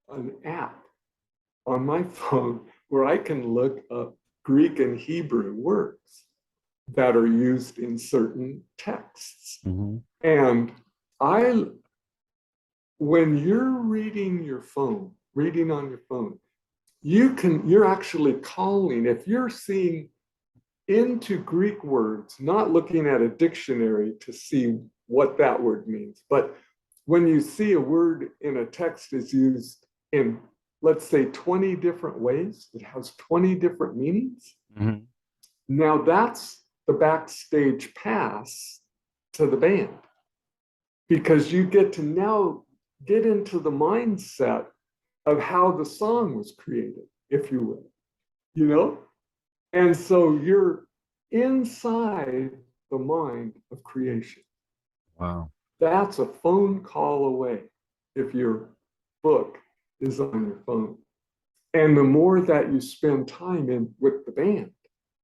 D: an app on my phone where I can look up Greek and Hebrew words that are used in certain texts.
C: Mm-hmm.
D: And when you're reading on your phone, you're actually calling, if you're seeing into Greek words, not looking at a dictionary to see what that word means, but when you see a word in a text is used in, let's say, 20 different ways, it has 20 different meanings.
C: Mm-hmm.
D: Now that's the backstage pass to the band, because you get to now get into the mindset of how the song was created, if you will, you know? And so you're inside the mind of creation.
C: Wow.
D: That's a phone call away if your book is on your phone. And the more that you spend time in with the band,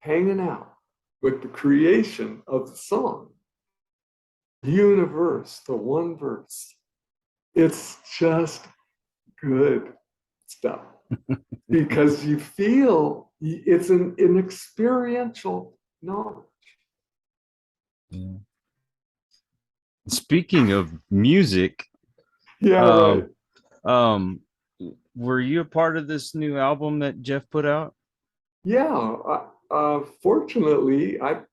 D: hanging out with the creation of the song, universe, the one verse, it's just good stuff. Because you feel it's an experiential knowledge.
C: Yeah. Speaking of music,
D: Yeah, right.
C: Were you a part of this new album that Jeff put out?
D: Yeah, fortunately, Jeff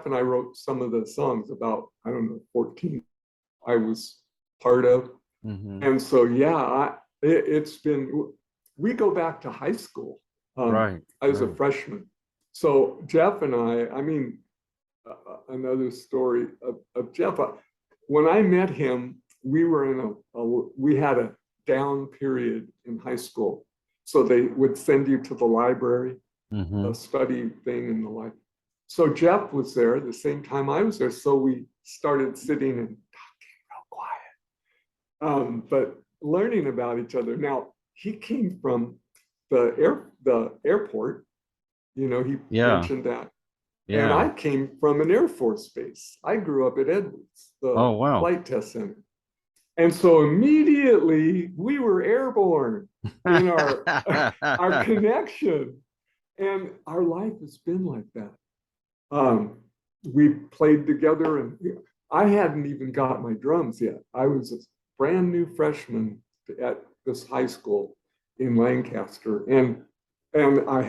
D: and I wrote some of the songs, about, I don't know, 14 I was part of.
C: Mm-hmm.
D: And so, yeah, it's been, we go back to high school.
C: Right.
D: I was a freshman. So Jeff and I mean, another story of Jeff. When I met him, we were we had a down period in high school. So they would send you to the library,
C: mm-hmm.
D: a study thing in the library. So Jeff was there the same time I was there. So we started sitting and talking real quiet, but learning about each other. Now, he came from the airport, you know, he mentioned that. And I came from an Air Force base. I grew up at Edwards, the
C: Oh, wow.
D: flight test center. And so immediately we were airborne in our our connection. And our life has been like that. We played together, and I hadn't even got my drums yet. I was a brand new freshman at this high school in Lancaster, and I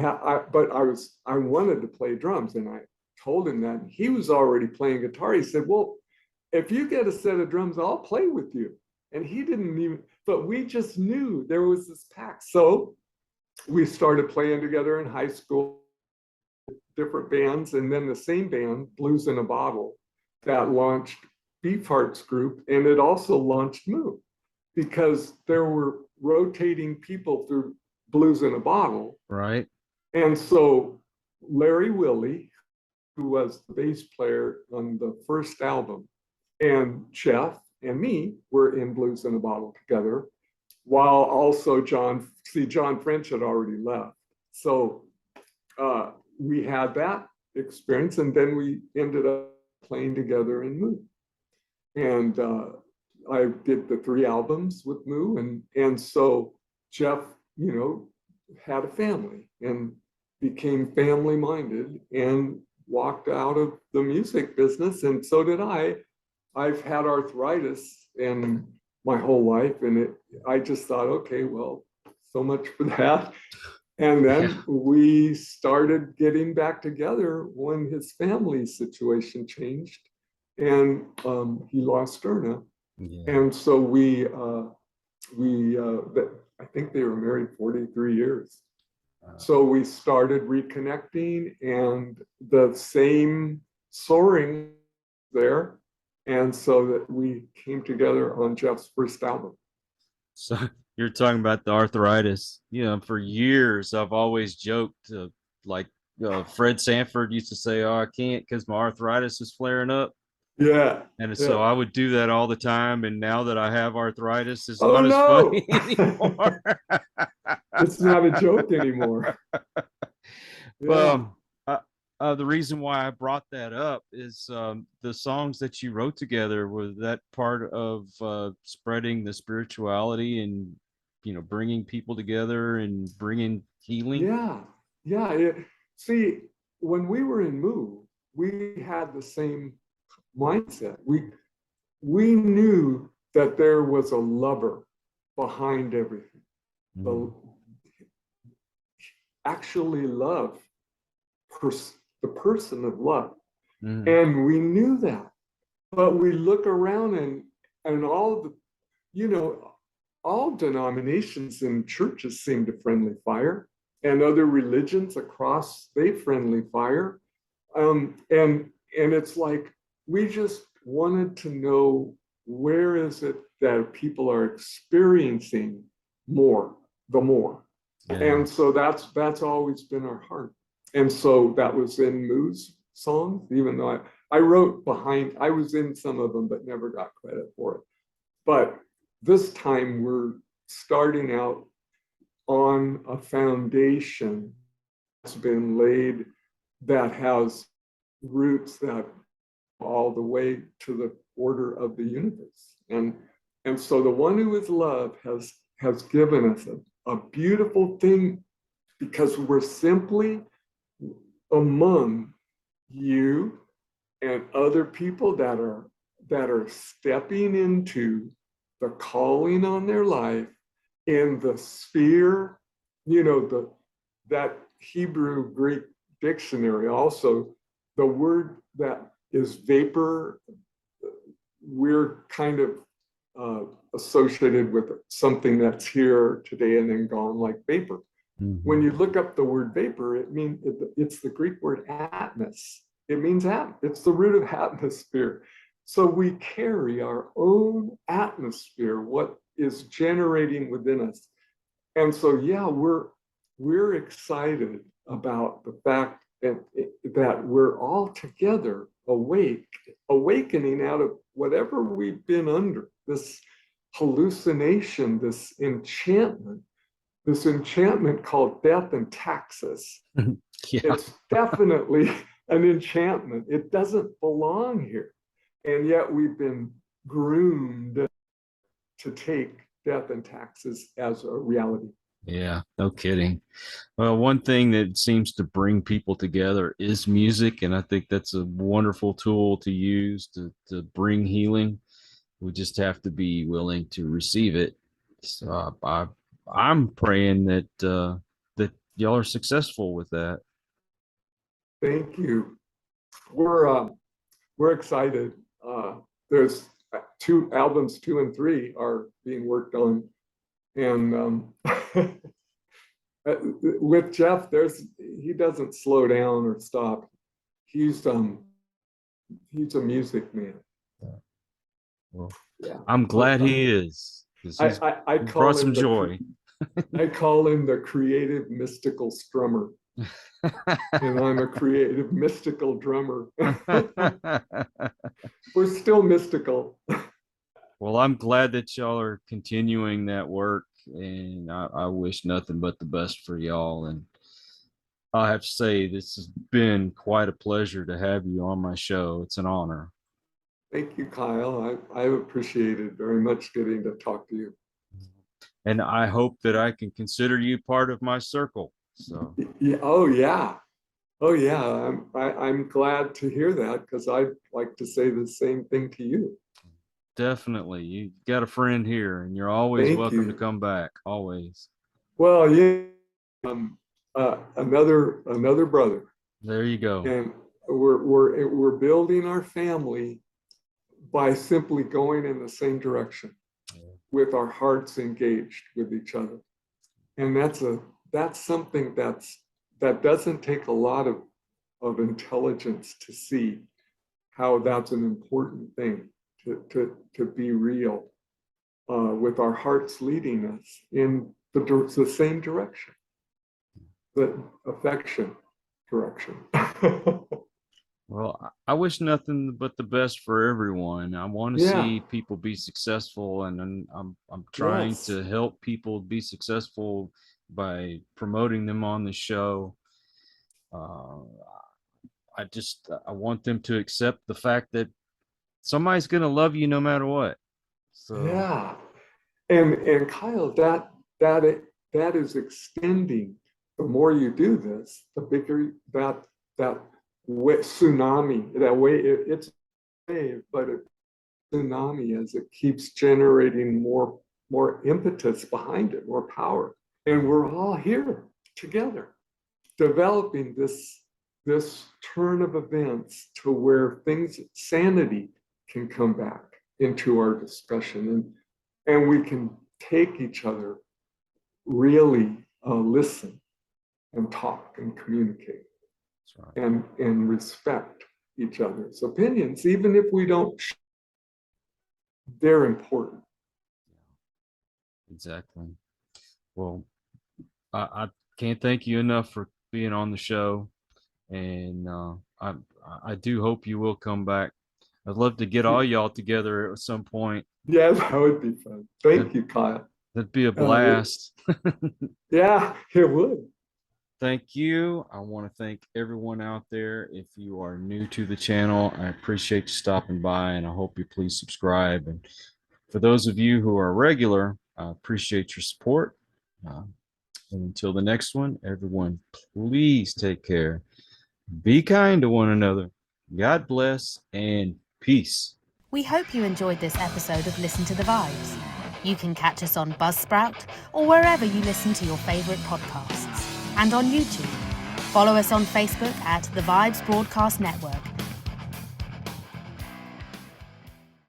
D: wanted to play drums, and I told him that. He was already playing guitar. He said, "Well, if you get a set of drums, I'll play with you." And he didn't even, but we just knew there was this pact. So we started playing together in high school, different bands, and then the same band, Blues in a Bottle, that launched Beefheart's group, and it also launched Moo, because there were rotating people through Blues in a Bottle.
C: Right.
D: And so Larry Willie, who was the bass player on the first album, and Jeff and me were in Blues in a Bottle together, while also John French had already left. So we had that experience, and then we ended up playing together in Moo. And I did the 3 albums with Moo, and so Jeff, had a family and became family minded and walked out of the music business, and so did I. I've had arthritis in my whole life, and I just thought, okay, well, so much for that. And then we started getting back together when his family situation changed, and he lost Erna. And so I think they were married 43 years. So we started reconnecting, and the same soaring there. And so that we came together on Jeff's first album.
C: So you're talking about the arthritis. For years, I've always joked, Fred Sanford used to say, "Oh, I can't because my arthritis is flaring up."
D: Yeah.
C: And so I would do that all the time. And now that I have arthritis, it's
D: Oh,
C: not as
D: no.
C: funny anymore.
D: It's not a joke anymore.
C: Well, the reason why I brought that up is the songs that you wrote together, was that part of spreading the spirituality and, bringing people together and bringing healing?
D: Yeah. See, when we were in Moo, we had the same mindset. We knew that there was a lover behind everything. Actually love the person of love. And we knew that, but we look around and all all denominations and churches seem to friendly fire, and other religions across, they friendly fire. And it's like, we just wanted to know, where is it that people are experiencing the more. And so that's always been our heart. And so that was in Moo's songs, even though I wrote behind, I was in some of them, but never got credit for it. But this time we're starting out on a foundation that's been laid, that has roots that all the way to the order of the universe. And so the one who is love has given us a beautiful thing, because we're simply among you and other people that are stepping into the calling on their life in the sphere, that Hebrew Greek dictionary. Also, the word that is vapor, we're kind of associated with something that's here today and then gone, like vapor. When you look up the word vapor, it's the Greek word atmos. It means it's the root of atmosphere. So we carry our own atmosphere, what is generating within us. And so, we're excited about the fact that we're all together awakening out of whatever we've been under, this hallucination, this enchantment called death and taxes. It's definitely an enchantment. It doesn't belong here. And yet we've been groomed to take death and taxes as a reality.
C: Yeah, no kidding. Well, one thing that seems to bring people together is music, and I think that's a wonderful tool to use to bring healing. We just have to be willing to receive it. So I'm praying that that y'all are successful with that.
D: Thank you. We're excited. There's albums 2 and 3 are being worked on, and with Jeff, he doesn't slow down or stop. He's a music man.
C: Well,
D: yeah.
C: I'm glad he is.
D: I
C: brought some joy.
D: I call him the creative mystical strummer. And I'm a creative mystical drummer. We're still mystical.
C: Well, I'm glad that y'all are continuing that work, and I wish nothing but the best for y'all. And I have to say, this has been quite a pleasure to have you on my show. It's an honor.
D: Thank you, Kyle. I appreciated very much getting to talk to you.
C: And I hope that I can consider you part of my circle. So
D: yeah, oh yeah. I'm glad to hear that, because I'd like to say the same thing to you.
C: Definitely. You got a friend here, and you're always welcome to come back. Always.
D: Well, yeah. Another brother.
C: There you go.
D: And we're building our family by simply going in the same direction, with our hearts engaged with each other. And that's something that doesn't take a lot of intelligence to see how that's an important thing, to be real, with our hearts leading us in the same direction, the affection direction.
C: Well, I wish nothing but the best for everyone. I want to see people be successful, and I'm trying to help people be successful by promoting them on the show. I want them to accept the fact that somebody's going to love you no matter what. So
D: yeah, and Kyle, that is extending. The more you do this, the bigger that tsunami, that way it's a wave, but a tsunami, as it keeps generating more impetus behind it, more power. And we're all here together, developing this turn of events to where sanity can come back into our discussion, and we can take each other, really listen and talk and communicate. Right. And respect each other's opinions, even if we don't. They're important.
C: Exactly. Well, I can't thank you enough for being on the show, and I do hope you will come back. I'd love to get all y'all together at some point.
D: Yeah, that would be fun. Thank you, Kyle.
C: That'd be a blast.
D: Yeah, it would.
C: Thank you. I want to thank everyone out there. If you are new to the channel, I appreciate you stopping by, and I hope you please subscribe. And for those of you who are regular, I appreciate your support. And until the next one, everyone, please take care. Be kind to one another. God bless, and peace.
E: We hope you enjoyed this episode of Listen to the Vibes. You can catch us on Buzzsprout or wherever you listen to your favorite podcasts. And on YouTube. Follow us on Facebook at The Vibes Broadcast Network